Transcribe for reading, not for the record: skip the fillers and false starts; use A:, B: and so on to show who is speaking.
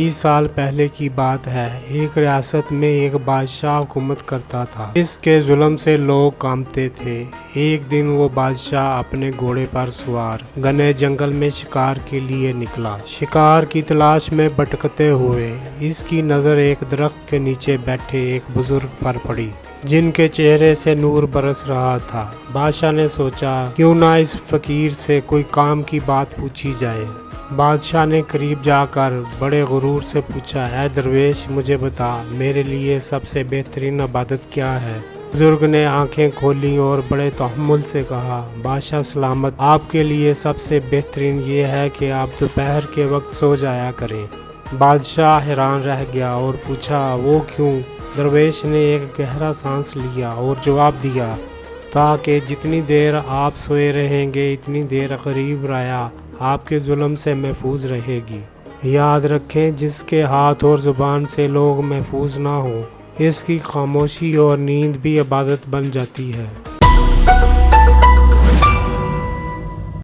A: 20 سال پہلے کی بات ہے، ایک ریاست میں ایک بادشاہ حکومت کرتا تھا۔ اس کے ظلم سے لوگ کانپتے تھے۔ ایک دن وہ بادشاہ اپنے گھوڑے پر سوار گھنے جنگل میں شکار کے لیے نکلا۔ شکار کی تلاش میں بھٹکتے ہوئے اس کی نظر ایک درخت کے نیچے بیٹھے ایک بزرگ پر پڑی، جن کے چہرے سے نور برس رہا تھا۔ بادشاہ نے سوچا، کیوں نہ اس فقیر سے کوئی کام کی بات پوچھی جائے۔ بادشاہ نے قریب جا کر بڑے غرور سے پوچھا، اے درویش، مجھے بتا، میرے لیے سب سے بہترین عبادت کیا ہے؟ بزرگ نے آنکھیں کھولی اور بڑے تحمل سے کہا، بادشاہ سلامت، آپ کے لیے سب سے بہترین یہ ہے کہ آپ دوپہر کے وقت سو جایا کریں۔ بادشاہ حیران رہ گیا اور پوچھا، وہ کیوں؟ درویش نے ایک گہرا سانس لیا اور جواب دیا، تاکہ جتنی دیر آپ سوئے رہیں گے اتنی دیر غریب رعایا آپ کے ظلم سے محفوظ رہے گی۔ یاد رکھیں، جس کے ہاتھ اور زبان سے لوگ محفوظ نہ ہوں، اس کی خاموشی اور نیند بھی عبادت بن جاتی ہے۔